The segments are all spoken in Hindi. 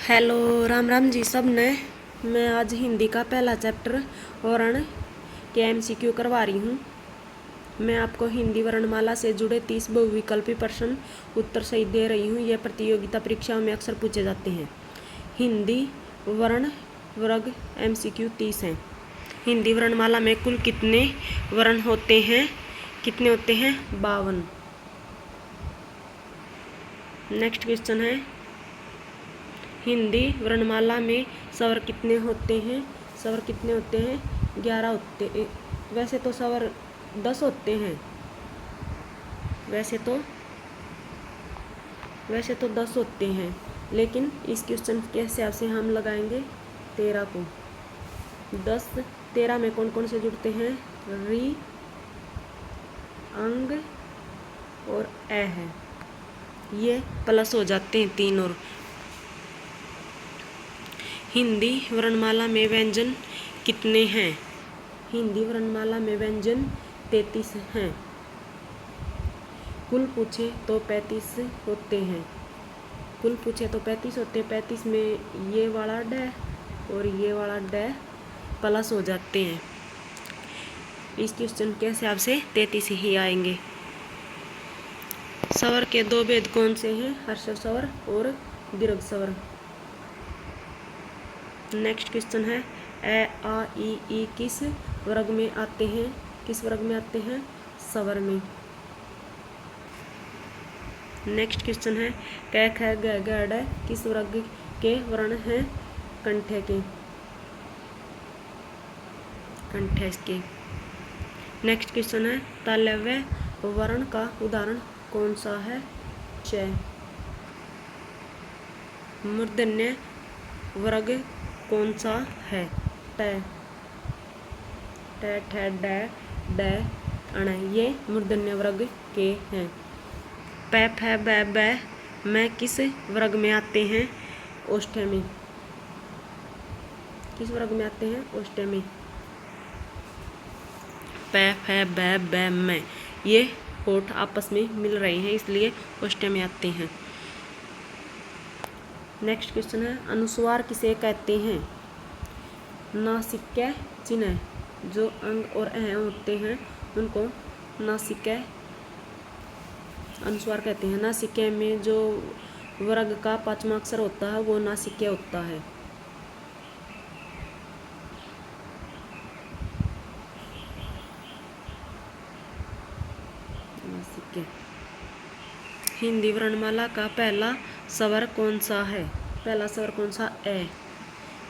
हेलो राम राम जी सब ने। मैं आज हिंदी का पहला चैप्टर वर्ण के एमसीक्यू करवा रही हूँ। मैं आपको हिंदी वर्णमाला से जुड़े 30 बहुविकल्पी प्रश्न उत्तर सही दे रही हूँ। यह प्रतियोगिता परीक्षाओं में अक्सर पूछे जाते हैं। हिंदी वर्ण वर्ग एमसीक्यू 30 हैं। हिंदी वर्णमाला में कुल कितने वर्ण होते हैं? कितने होते हैं? 52। नेक्स्ट क्वेश्चन है, हिंदी वर्णमाला में स्वर कितने होते हैं? स्वर कितने होते हैं? 11 होते। वैसे तो स्वर 10 होते हैं। वैसे तो 10 होते हैं, लेकिन इस क्वेश्चन के हिसाब से हम लगाएंगे 13 को। 10 13 में कौन कौन से जुड़ते हैं? री, अंग और ए है। ये प्लस हो जाते हैं 3 और। हिंदी वर्णमाला में व्यंजन कितने हैं? हिंदी वर्णमाला में व्यंजन 33 हैं। कुल पूछे तो 35 होते हैं। कुल पूछे तो 35 होते हैं। 35 में ये वाला ड और ये वाला ड प्लस हो जाते हैं। इस क्वेश्चन के हिसाब से 33 ही आएंगे। स्वर के 2 भेद कौन से हैं? हर्षव स्वर और दीर्घ स्वर। नेक्स्ट क्वेश्चन है, ए आ ई किस वर्ग में आते हैं? किस वर्ग में आते हैं? स्वर में। नेक्स्ट क्वेश्चन है, क ख ग घ ड़ किस वर्ग के वर्ण हैं? कंठे के। कंठे के। नेक्स्ट क्वेश्चन है, तालव्य वर्ण का उदाहरण कौन सा है? च। मूर्धन्य वर्ग कौन सा है? ट। ट ठ ड ड अण, ये मूर्धन्य वर्ग के हैं। प फ ब ब में किस वर्ग में आते हैं? ओष्ठ्यमी। किस वर्ग में आते हैं? ओष्ठ्यमी। प फ ब ब में ये होठ आपस में मिल रहे हैं, इसलिए ओष्ठ्यमी आते हैं। नेक्स्ट क्वेश्चन है, अनुस्वार किसे कहते हैं? नासिक्य चिन्ह। जो अंग और अ होते हैं उनको नासिक्य अनुस्वार कहते हैं। नासिक्य में जो वर्ग का 5वां अक्षर होता है वो नासिक्य होता है। नासिक्य। हिंदी वर्णमाला का पहला स्वर कौन सा है? पहला स्वर कौन सा? ए।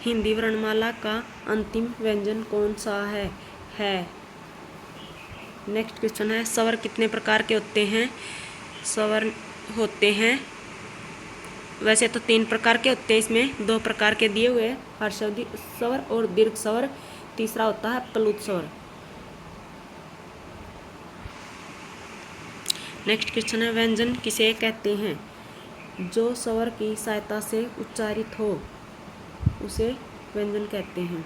हिंदी वर्णमाला का अंतिम व्यंजन कौन सा है? नेक्स्ट क्वेश्चन है, स्वर कितने प्रकार के होते हैं? स्वर होते हैं, वैसे तो 3 प्रकार के होते हैं, इसमें 2 प्रकार के दिए हुए हैं, हर्षव स्वर और दीर्घ स्वर। तीसरा होता है प्लुत स्वर। नेक्स्ट क्वेश्चन है, व्यंजन किसे कहते हैं? जो स्वर की सहायता से उच्चारित हो उसे व्यंजन कहते हैं।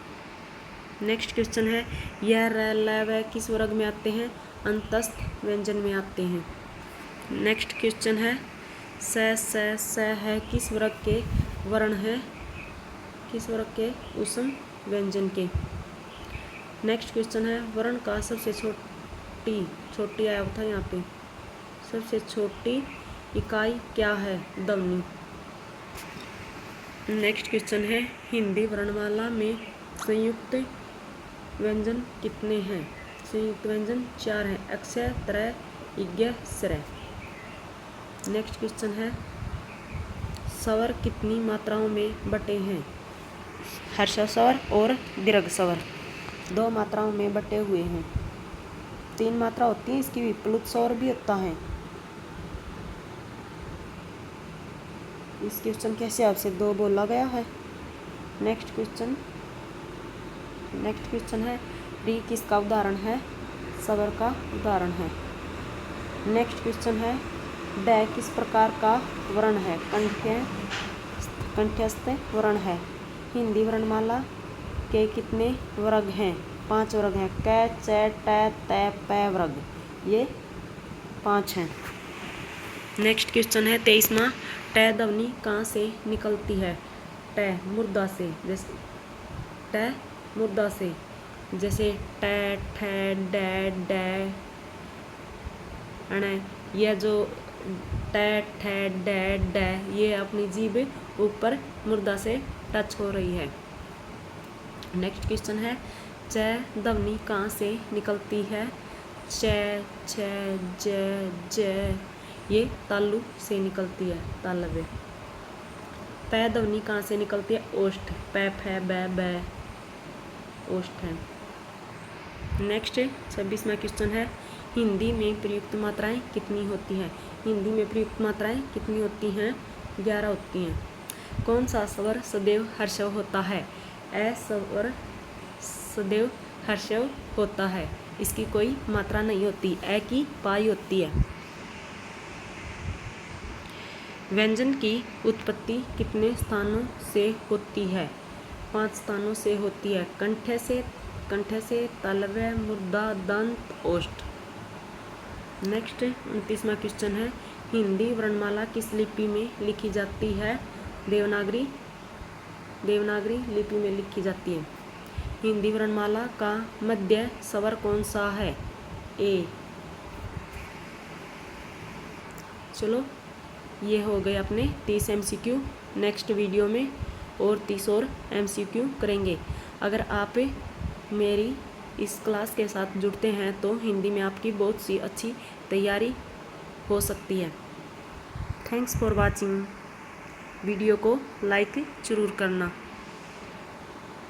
नेक्स्ट क्वेश्चन है, यह र ल व किस वर्ग में आते हैं? अंतस्थ व्यंजन में आते हैं। नेक्स्ट क्वेश्चन है, स है किस वर्ग के वर्ण है? किस वर्ग के? ऊष्म व्यंजन के। नेक्स्ट क्वेश्चन है, वर्ण का सबसे छोटी आया था यहाँ पे, सबसे छोटी इकाई क्या है? ध्वनि। नेक्स्ट क्वेश्चन है, हिंदी वर्णमाला में संयुक्त व्यंजन कितने हैं? संयुक्त व्यंजन 4 हैं, अक्ष, त्रय, इज्ञ, स्र। नेक्स्ट क्वेश्चन है, स्वर कितनी मात्राओं में बटे हैं? हर्षव स्वर और दीर्घ स्वर 2 मात्राओं में बटे हुए हैं। 3 मात्रा होती है इसकी भी, प्लुत स्वर भी होता है। इस क्वेश्चन के हिसाब से 2 बोला गया है। नेक्स्ट क्वेश्चन है, री किसका उदाहरण है? स्वर का उदाहरण है। नेक्स्ट क्वेश्चन है, ड किस प्रकार का वर्ण है? कंठ्यस्थ वर्ण है। हिंदी वर्णमाला के कितने वर्ग हैं? 5 वर्ग हैं। क, च, ट, त, प वर्ग, ये 5 हैं। नेक्स्ट क्वेश्चन है 23वां, ट ध्वनि कहाँ से निकलती है? ट मुर्दा से, जैसे ट मुर्दा से, जैसे ट ठ ड ड अण। यह जो ट ठ ड ड ये अपनी जीभ ऊपर मुर्दा से टच हो रही है। नेक्स्ट क्वेश्चन है च ध्वनि कहाँ से निकलती है? च छ ज ज ये तालु से निकलती है, तालव्य। प ध्वनि कहाँ से निकलती है? ओष्ठ, प फ ब ब ओष्ठ है। नेक्स्ट 26वां क्वेश्चन है हिंदी में प्रयुक्त मात्राएं कितनी होती हैं? हिंदी में प्रयुक्त मात्राएं कितनी होती हैं? 11 होती हैं। कौन सा स्वर सदैव हर्षव होता है? ए स्वर सदैव हर्षव होता है, इसकी कोई मात्रा नहीं होती, ए की पाई होती है। व्यंजन की उत्पत्ति कितने स्थानों से होती है? 5 स्थानों से होती है। कंठ से, तालव्य, मुर्दा, दंत, ओष्ठ। नेक्स्ट 29वां क्वेश्चन है हिंदी वर्णमाला किस लिपि में लिखी जाती है? देवनागरी लिपि में लिखी जाती है। हिंदी वर्णमाला का मध्य स्वर कौन सा है? ए। चलो ये हो गए अपने 30 MCQ। नेक्स्ट वीडियो में और 30 और MCQ करेंगे। अगर आप मेरी इस क्लास के साथ जुड़ते हैं तो हिंदी में आपकी बहुत सी अच्छी तैयारी हो सकती है। Thanks for watching. वीडियो को लाइक जरूर करना।